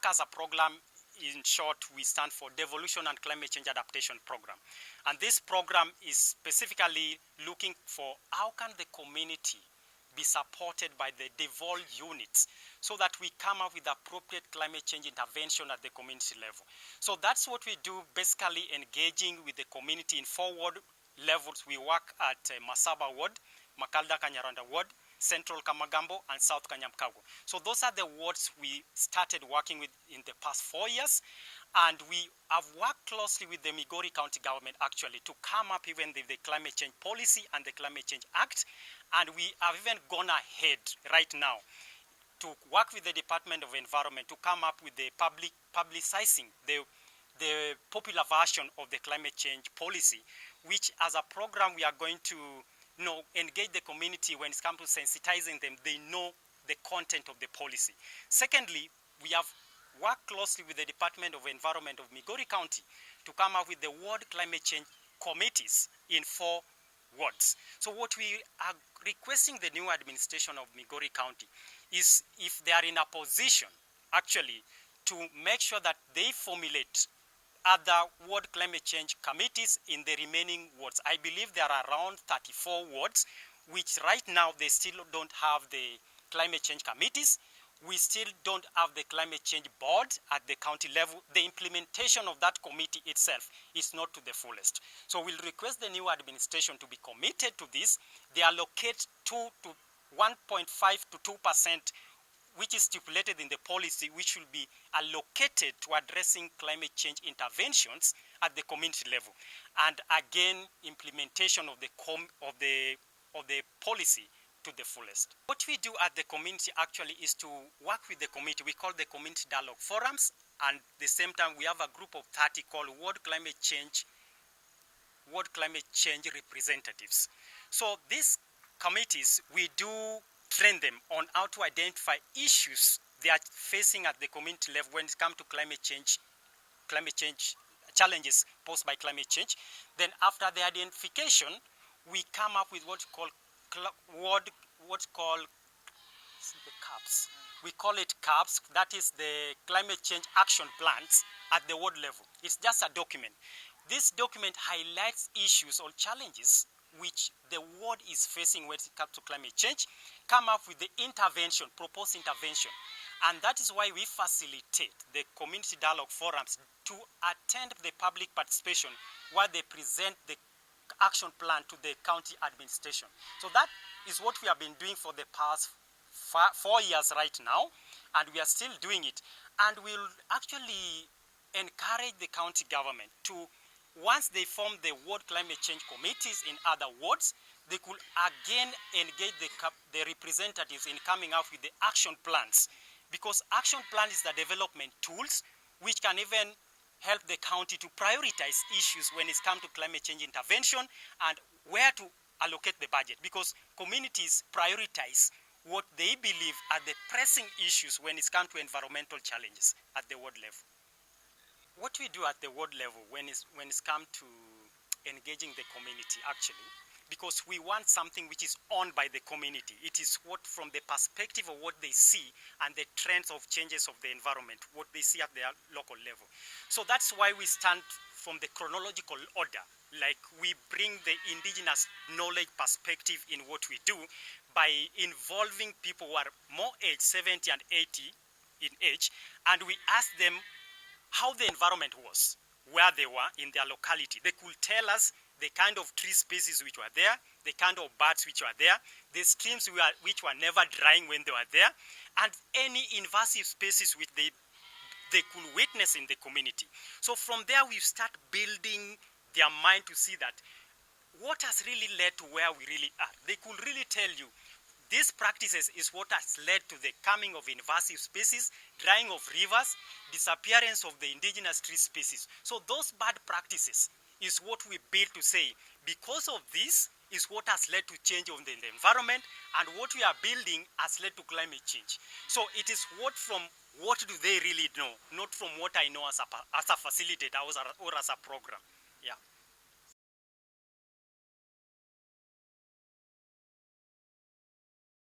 DACCA as a program, in short, we stand for Devolution and Climate Change Adaptation Program. And this program is specifically looking for how can the community be supported by the devolved units so that we come up with appropriate climate change intervention at the community level. So that's what we do, basically engaging with the community in 4 ward levels. We work at Masaba Ward, Makalda Kanyaranda Ward, Central Kamagambo, and South Kanyamkago. So those are the wards we started working with in the past 4 years. And we have worked closely with the Migori County government actually to come up even with the Climate Change Policy and the Climate Change Act. And we have even gone ahead right now to work with the Department of Environment to come up with the publicizing the popular version of the Climate Change Policy, which as a program we are going to engage the community when it comes to sensitizing them. They know the content of the policy. Secondly, we have worked closely with the Department of Environment of Migori County to come up with the ward climate change committees in 4 wards. So what we are requesting the new administration of Migori County is if they are in a position actually to make sure that they formulate other ward climate change committees in the remaining wards. I believe there are around 34 wards, which right now they still don't have the climate change committees. We still don't have the climate change board at the county level. The implementation of that committee itself is not to the fullest. So we'll request the new administration to be committed to this. They allocate 1.5 to 2%, which is stipulated in the policy, which will be allocated to addressing climate change interventions at the community level. And again, implementation of the policy to the fullest. What we do at the community actually is to work with the community. We call the community dialogue forums, and at the same time we have a group of 30 called World Climate Change representatives. So these committees, we do train them on how to identify issues they are facing at the community level when it comes to climate change challenges posed by climate change. Then after the identification, we come up with what's called the CAPs. We call it CAPs. That is the Climate Change Action Plans at the ward level. It's just a document. This document highlights issues or challenges which the ward is facing when it comes to climate change, come up with the intervention, proposed intervention. And that is why we facilitate the community dialogue forums to attend the public participation where they present the action plan to the county administration. So that is what we have been doing for the past 4 years right now, and we are still doing it. And we'll actually encourage the county government to, once they form the ward climate change committees in other wards, they could again engage the representatives in coming up with the action plans, because action plan is the development tools which can even help the county to prioritize issues when it comes to climate change intervention and where to allocate the budget, because communities prioritize what they believe are the pressing issues when it comes to environmental challenges at the ward level. What we do at the ward level when it's come to engaging the community actually, because we want something which is owned by the community. It is what from the perspective of what they see and the trends of changes of the environment, what they see at their local level. So that's why we stand from the chronological order. Like we bring the indigenous knowledge perspective in what we do by involving people who are more aged 70 and 80 in age, and we ask them how the environment was, where they were in their locality. They could tell us the kind of tree species which were there, the kind of birds which were there, the streams which were never drying when they were there, and any invasive species which they could witness in the community. So from there we start building their mind to see that what has really led to where we really are. They could really tell you these practices is what has led to the coming of invasive species, drying of rivers, disappearance of the indigenous tree species. So those bad practices is what we build to say, because of this is what has led to change of the environment, and what we are building has led to climate change. So it is what do they really know, not from what I know as a facilitator or as a program. Yeah.